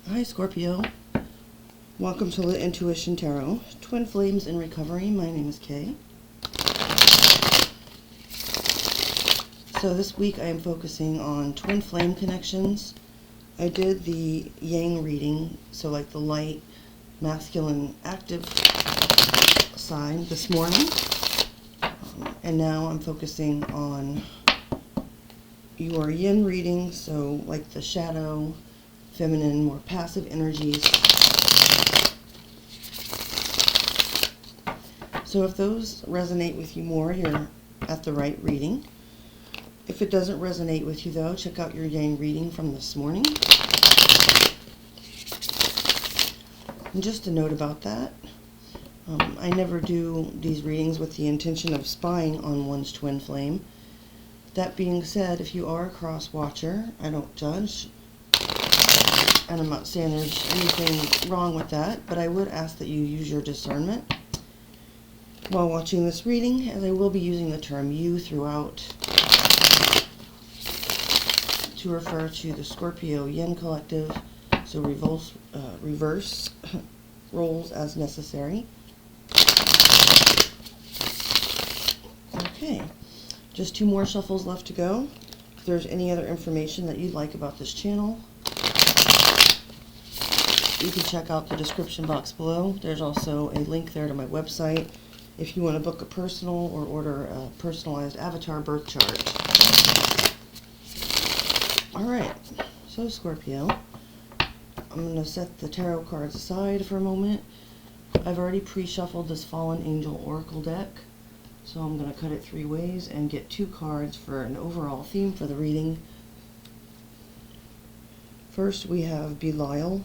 Hi Scorpio, welcome to the Intuition Tarot. Twin Flames in Recovery, my name is Kay. So this week I am focusing on twin flame connections. I did the yang reading, so like the light, masculine, active side this morning. And now I'm focusing on your yin reading, so like the shadow, feminine, more passive energies. So if those resonate with you more, you're at the right reading. If it doesn't resonate with you though, check out your yang reading from this morning. And just a note about that, I never do these readings with the intention of spying on one's twin flame. That being said, if you are a cross watcher, I don't judge. And I'm not saying there's anything wrong with that, but I would ask that you use your discernment while watching this reading, as I will be using the term you throughout to refer to the Scorpio Yin Collective, so reverse roles as necessary. Okay, just 2 more shuffles left to go. If there's any other information that you'd like about this channel, you can check out the description box below. There's also a link there to my website if you want to book a personal or order a personalized avatar birth chart. Alright, so Scorpio, I'm going to set the tarot cards aside for a moment. I've already pre-shuffled this Fallen Angel Oracle deck, so I'm going to cut it 3 ways and get 2 cards for an overall theme for the reading. First we have Belial,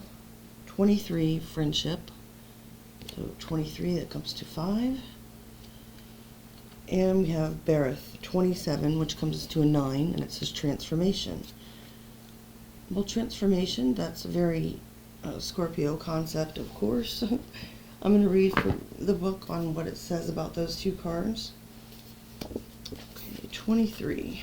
23, friendship, so 23, that comes to 5. And we have Berith, 27, which comes to a 9, and it says transformation. Well, transformation, that's a very Scorpio concept, of course. I'm going to read from the book on what it says about those 2 cards. Okay, 23.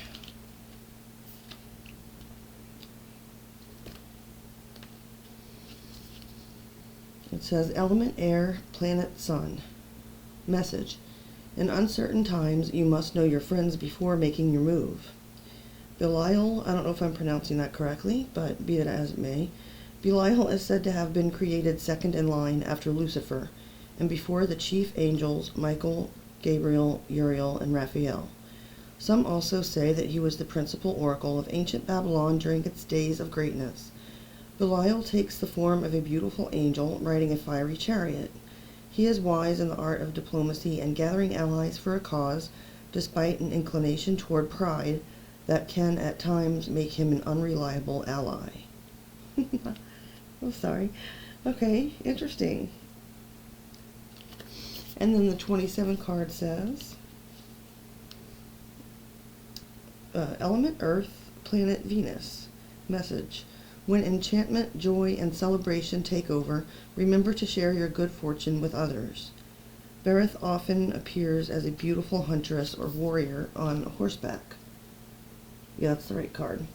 It says, element air, planet sun. Message. In uncertain times, you must know your friends before making your move. Belial, I don't know if I'm pronouncing that correctly, but be that as it may, Belial is said to have been created second in line after Lucifer, and before the chief angels Michael, Gabriel, Uriel, and Raphael. Some also say that he was the principal oracle of ancient Babylon during its days of greatness. Belial takes the form of a beautiful angel riding a fiery chariot. He is wise in the art of diplomacy and gathering allies for a cause, despite an inclination toward pride that can at times make him an unreliable ally. Oh, sorry. Okay, interesting. And then the 27 card says, element earth, planet Venus. Message. When enchantment, joy, and celebration take over, remember to share your good fortune with others. Berith often appears as a beautiful huntress or warrior on horseback. Yeah, that's the right card.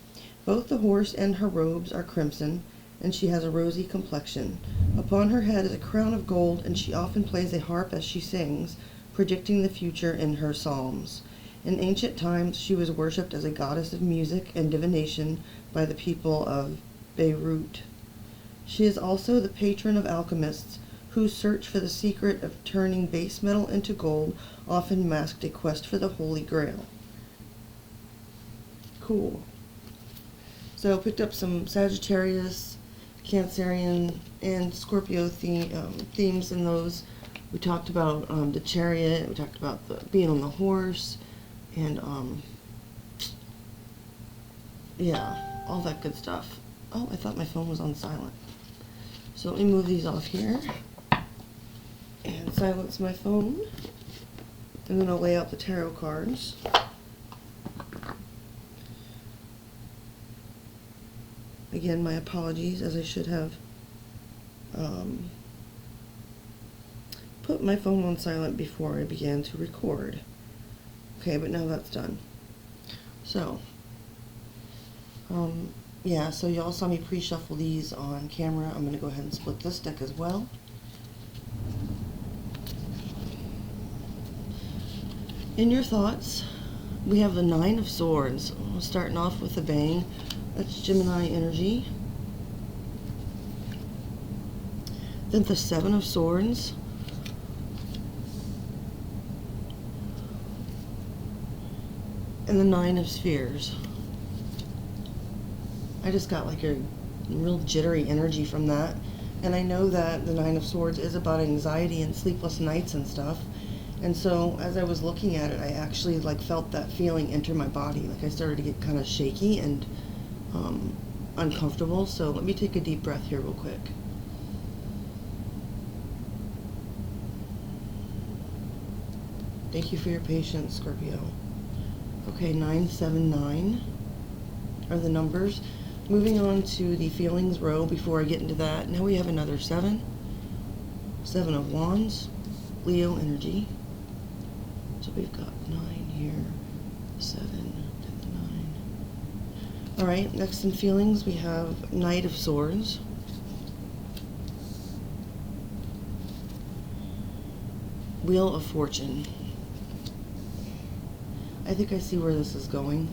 Both the horse and her robes are crimson, and she has a rosy complexion. Upon her head is a crown of gold, and she often plays a harp as she sings, predicting the future in her psalms. In ancient times, she was worshipped as a goddess of music and divination by the people of Beirut. She is also the patron of alchemists, whose search for the secret of turning base metal into gold often masked a quest for the Holy Grail. Cool. So I picked up some Sagittarius, Cancerian, and Scorpio themes in those. We talked about the chariot, we talked about being on the horse, and yeah, all that good stuff. Oh, I thought my phone was on silent. So let me move these off here and silence my phone. And then I'll lay out the tarot cards. Again, my apologies, as I should have put my phone on silent before I began to record. Okay, but now that's done. So, Yeah, so y'all saw me pre-shuffle these on camera. I'm going to go ahead and split this deck as well. In your thoughts, we have the Nine of Swords. Starting off with a bang. That's Gemini energy. Then the Seven of Swords. And the Nine of Spheres. I just got like a real jittery energy from that. And I know that the Nine of Swords is about anxiety and sleepless nights and stuff. And so as I was looking at it, I actually like felt that feeling enter my body. Like I started to get kind of shaky and uncomfortable. So let me take a deep breath here real quick. Thank you for your patience, Scorpio. Okay, 979 are the numbers. Moving on to the feelings row before I get into that. Now we have another 7. 7 of Wands, Leo energy. So we've got 9 here, 7, to the 9. All right, next in feelings we have Knight of Swords. Wheel of Fortune. I think I see where this is going.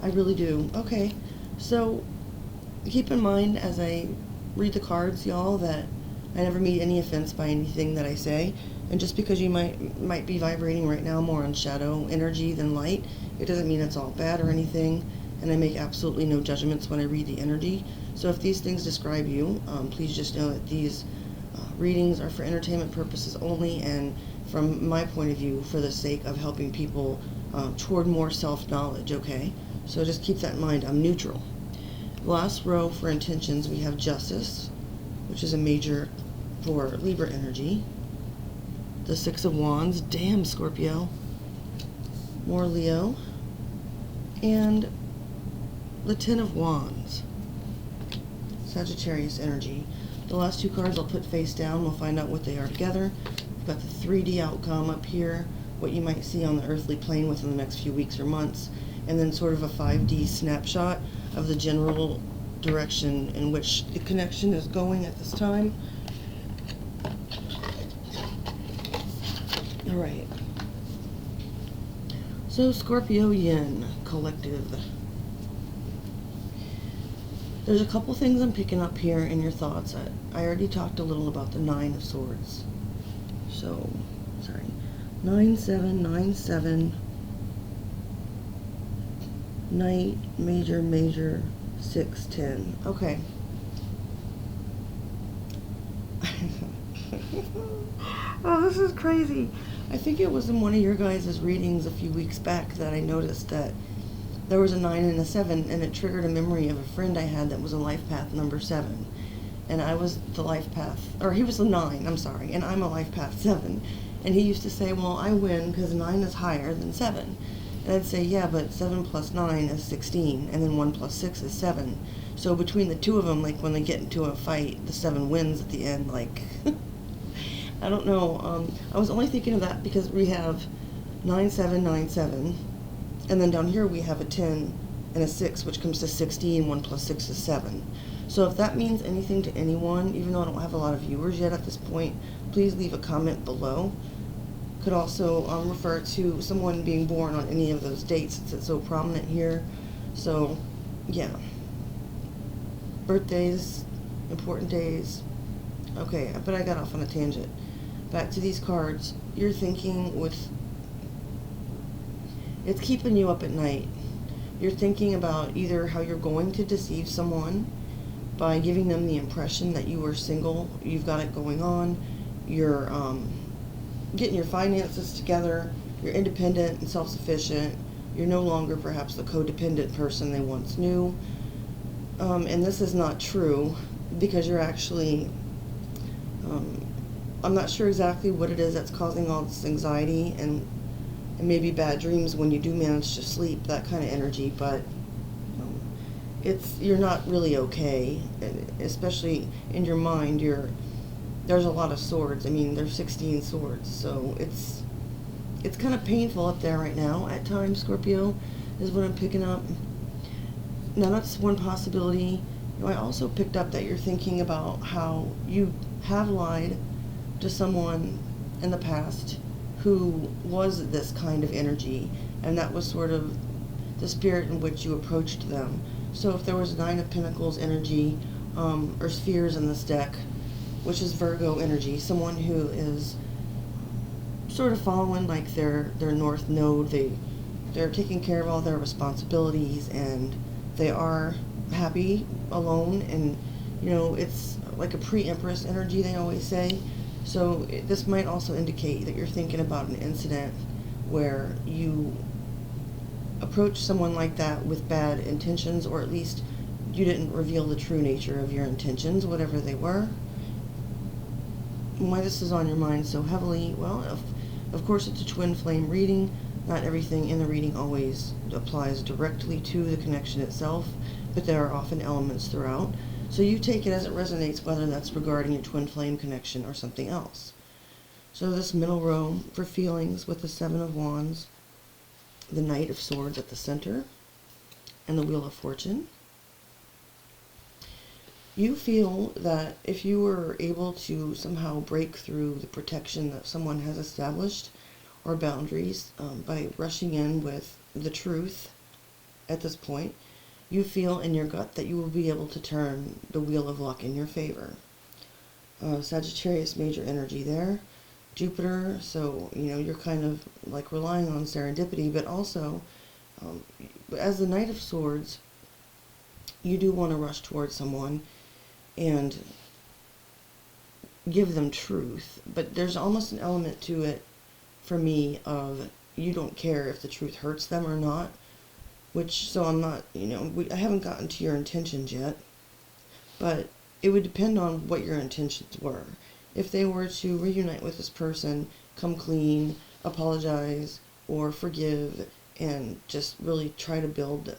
I really do. Okay, so keep in mind as I read the cards, y'all, that I never mean any offense by anything that I say. And just because you might be vibrating right now more on shadow energy than light, it doesn't mean it's all bad or anything. And I make absolutely no judgments when I read the energy. So if these things describe you, please just know that these readings are for entertainment purposes only, and from my point of view, for the sake of helping people toward more self-knowledge, okay? So just keep that in mind. I'm neutral. Last row for intentions, we have Justice, which is a major for Libra energy. The Six of Wands, damn Scorpio. More Leo. And the Ten of Wands, Sagittarius energy. The last two cards I'll put face down. We'll find out what they are together. We've got the 3D outcome up here, what you might see on the earthly plane within the next few weeks or months, and then sort of a 5D snapshot of the general direction in which the connection is going at this time. All right. So Scorpio Yin collective. There's a couple things I'm picking up here in your thoughts. I already talked a little about the Nine of Swords. So, sorry. 9797. Knight, major, major, 610. Okay. Oh, this is crazy. I think it was in one of your guys' readings a few weeks back that I noticed that there was a 9 and a 7, and it triggered a memory of a friend I had that was a life path number 7. And I was the life path, or he was the 9, I'm sorry, and I'm a life path 7. And he used to say, well, I win because 9 is higher than 7. And I'd say, yeah, but 7 plus 9 is 16, and then 1 plus 6 is 7. So between the two of them, like when they get into a fight, the 7 wins at the end, like, I don't know. I was only thinking of that because we have 9797, and then down here we have a 10 and a 6, which comes to 16, 1 plus 6 is 7. So if that means anything to anyone, even though I don't have a lot of viewers yet at this point, please leave a comment below. Could also refer to someone being born on any of those dates since it's so prominent here. So, yeah. Birthdays, important days. Okay, but I got off on a tangent. Back to these cards. You're thinking with... It's keeping you up at night. You're thinking about either how you're going to deceive someone by giving them the impression that you are single, you've got it going on, you're getting your finances together, you're independent and self-sufficient, you're no longer perhaps the codependent person they once knew. And this is not true because you're actually, I'm not sure exactly what it is that's causing all this anxiety and maybe bad dreams when you do manage to sleep, that kind of energy, but you're not really okay, especially in your mind. There's a lot of swords. I mean, there's 16 swords, so it's kind of painful up there right now at times, Scorpio, is what I'm picking up. Now that's one possibility. I also picked up that you're thinking about how you have lied to someone in the past who was this kind of energy, and that was sort of the spirit in which you approached them. So if there was Nine of Pentacles energy, or spheres in this deck, which is Virgo energy, someone who is sort of following like their north node, they're taking care of all their responsibilities, and they are happy alone, and it's like a pre-empress energy, they always say. So this might also indicate that you're thinking about an incident where you approach someone like that with bad intentions, or at least you didn't reveal the true nature of your intentions, whatever they were. Why this is on your mind so heavily? Well, of course it's a twin flame reading. Not everything in the reading always applies directly to the connection itself, but there are often elements throughout. So you take it as it resonates, whether that's regarding your twin flame connection or something else. So this middle row for feelings with the Seven of Wands, the Knight of Swords at the center, and the Wheel of Fortune. You feel that if you were able to somehow break through the protection that someone has established, or boundaries, by rushing in with the truth at this point, you feel in your gut that you will be able to turn the wheel of luck in your favor. Sagittarius major energy there. Jupiter, so you're kind of like relying on serendipity, but also as the Knight of Swords, you do want to rush towards someone and give them truth, but there's almost an element to it for me of you don't care if the truth hurts them or not, which, so I'm not, I haven't gotten to your intentions yet, but it would depend on what your intentions were. If they were to reunite with this person, come clean, apologize, or forgive, and just really try to build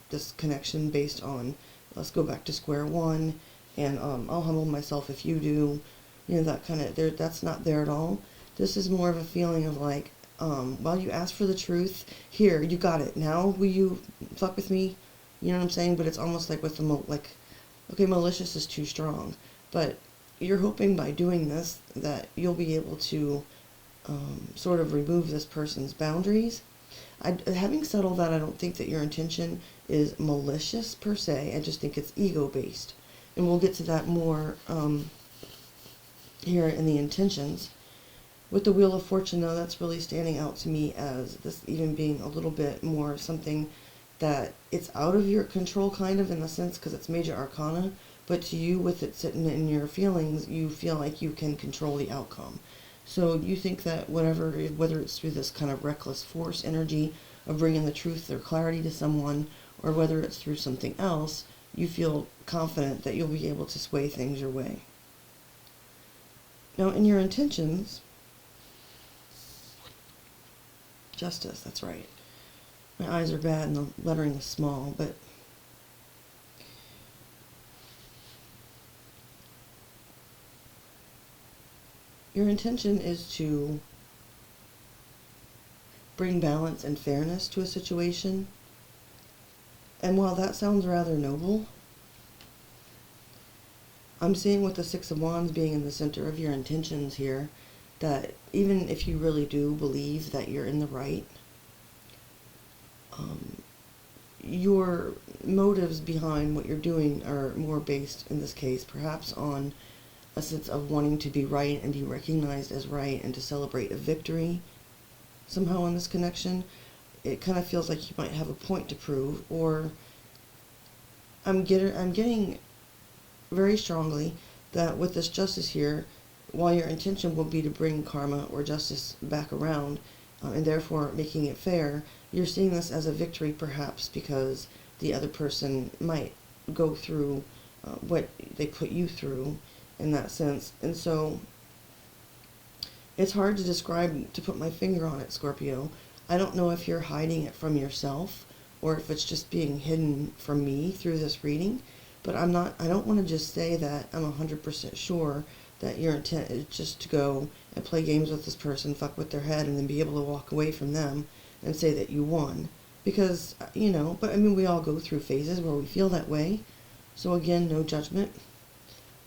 this connection based on, let's go back to square one, and I'll humble myself if you do, that kind of, that's not there at all. This is more of a feeling of like, while you ask for the truth, here, you got it. Now, will you fuck with me? You know what I'm saying? But it's almost like with the, okay, malicious is too strong. But you're hoping by doing this that you'll be able to sort of remove this person's boundaries. Having said all that, I don't think that your intention is malicious per se. I just think it's ego-based. And we'll get to that more here in the intentions. With the Wheel of Fortune, though, that's really standing out to me as this even being a little bit more something that it's out of your control, kind of, in the sense, because it's major arcana, but to you, with it sitting in your feelings, you feel like you can control the outcome. So you think that whether it's through this kind of reckless force energy of bringing the truth or clarity to someone, or whether it's through something else, you feel confident that you'll be able to sway things your way. Now, in your intentions, Justice, that's right. My eyes are bad and the lettering is small, but your intention is to bring balance and fairness to a situation. And while that sounds rather noble, I'm seeing with the Six of Wands being in the center of your intentions here, that even if you really do believe that you're in the right, your motives behind what you're doing are more based, in this case, perhaps on a sense of wanting to be right and be recognized as right and to celebrate a victory somehow in this connection. It kind of feels like you might have a point to prove, or I'm getting very strongly that with this Justice here, while your intention will be to bring karma or justice back around, and therefore making it fair, you're seeing this as a victory perhaps because the other person might go through what they put you through in that sense. And so it's hard to describe, to put my finger on it, Scorpio. I don't know if you're hiding it from yourself or if it's just being hidden from me through this reading, but I don't want to just say that I'm 100% sure that your intent is just to go and play games with this person, fuck with their head, and then be able to walk away from them and say that you won. Because, you know, but I mean, we all go through phases where we feel that way. So again, no judgment.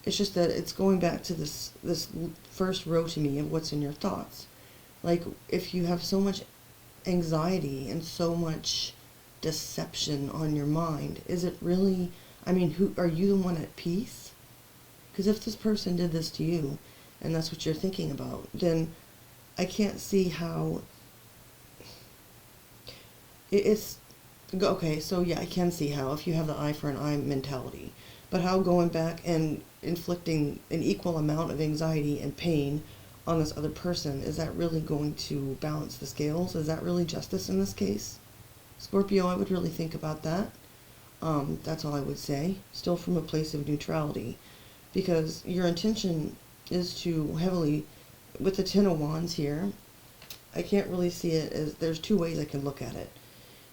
It's just that it's going back to this first row to me of what's in your thoughts. Like, if you have so much anxiety and so much deception on your mind, is it really, I mean, who are you the one at peace? Because if this person did this to you, and that's what you're thinking about, then I can't see how it's okay. So yeah, I can see how, if you have the eye for an eye mentality, but how going back and inflicting an equal amount of anxiety and pain on this other person, is that really going to balance the scales? Is that really justice in this case? Scorpio, I would really think about that. That's all I would say, still from a place of neutrality, because your intention is to heavily, with the Ten of Wands here, I can't really see it as, there's two ways I can look at it.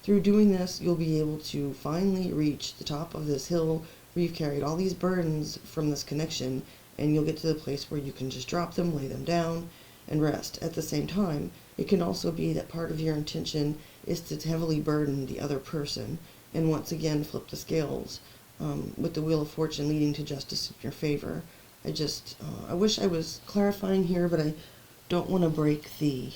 Through doing this, you'll be able to finally reach the top of this hill where you've carried all these burdens from this connection, and you'll get to the place where you can just drop them, lay them down, and rest. At the same time, it can also be that part of your intention is to heavily burden the other person, and once again flip the scales, with the Wheel of Fortune leading to justice in your favor. I wish I was clarifying here, but I don't want to break the,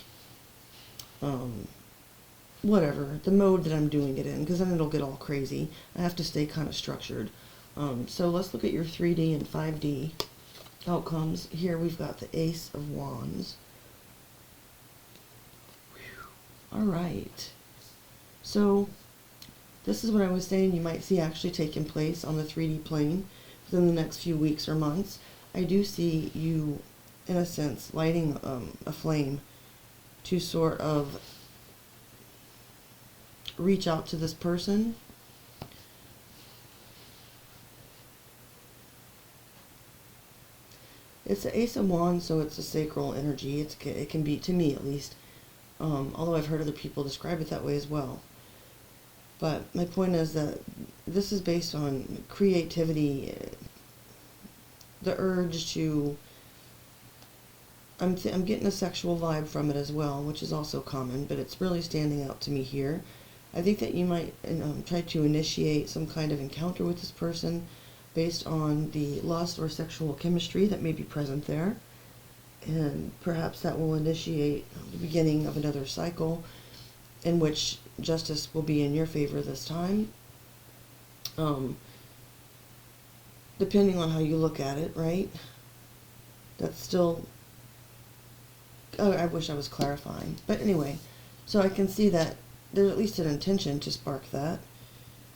whatever, the mode that I'm doing it in, because then it'll get all crazy. I have to stay kind of structured. So let's look at your 3D and 5D outcomes. Here we've got the Ace of Wands. All right. So this is what I was saying you might see actually taking place on the 3D plane within the next few weeks or months. I do see you, in a sense, lighting a flame to sort of reach out to this person. It's the Ace of Wands, so it's a sacral energy. It can be, to me at least, although I've heard other people describe it that way as well. But my point is that this is based on creativity, the urge to, I'm getting a sexual vibe from it as well, which is also common, but it's really standing out to me here. I think that you might try to initiate some kind of encounter with this person based on the lust or sexual chemistry that may be present there. And perhaps that will initiate the beginning of another cycle in which justice will be in your favor this time. Depending on how you look at it, right? That's still, oh, I wish I was clarifying. But anyway, so I can see that there's at least an intention to spark that.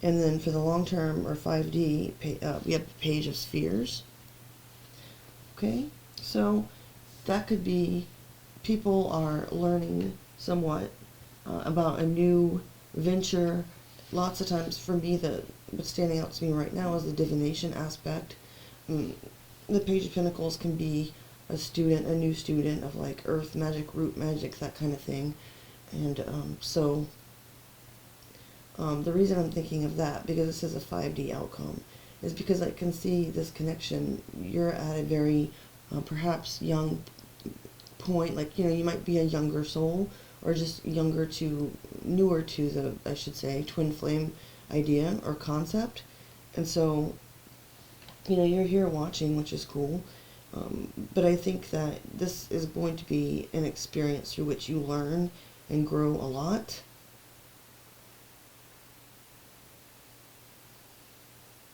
And then for the long term, or 5D, we have the Page of Spheres. Okay, so that could be people are learning somewhat about a new venture. Lots of times for me, what's standing out to me right now is the divination aspect. The Page of Pentacles can be a student, a new student of like earth magic, root magic, that kind of thing. And the reason I'm thinking of that, because this is a 5D outcome, is because I can see this connection. You're at a very perhaps young point, like, you know, you might be a younger soul, or just newer to the, I should say, twin flame idea or concept. And so, you know, you're here watching, which is cool. But I think that this is going to be an experience through which you learn and grow a lot.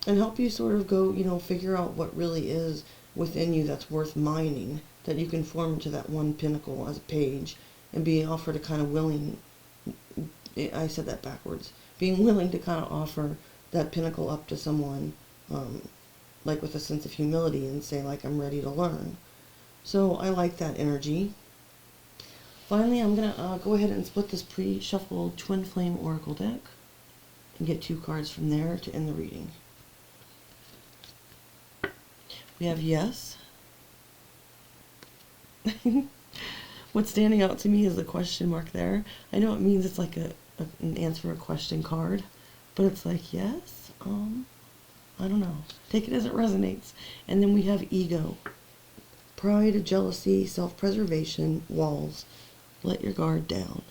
And help you sort of go, you know, figure out what really is within you that's worth mining, that you can form into that one pinnacle as a page, and be offered a kind of willing, I said that backwards, being willing to kind of offer that pinnacle up to someone, like with a sense of humility, and say, like, I'm ready to learn. So I like that energy. Finally, I'm going to go ahead and split this pre-shuffled Twin Flame Oracle deck and get 2 cards from there to end the reading. We have Yes. What's standing out to me is the question mark there. I know it means it's like an answer a question card, but it's like, yes, I don't know. Take it as it resonates. And then we have Ego. Pride, jealousy, self-preservation, walls. Let your guard down.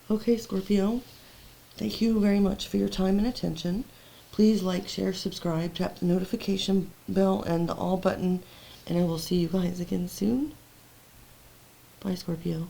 Okay, Scorpio, thank you very much for your time and attention. Please like, share, subscribe, tap the notification bell and the all button, and I will see you guys again soon. Bye, Scorpio.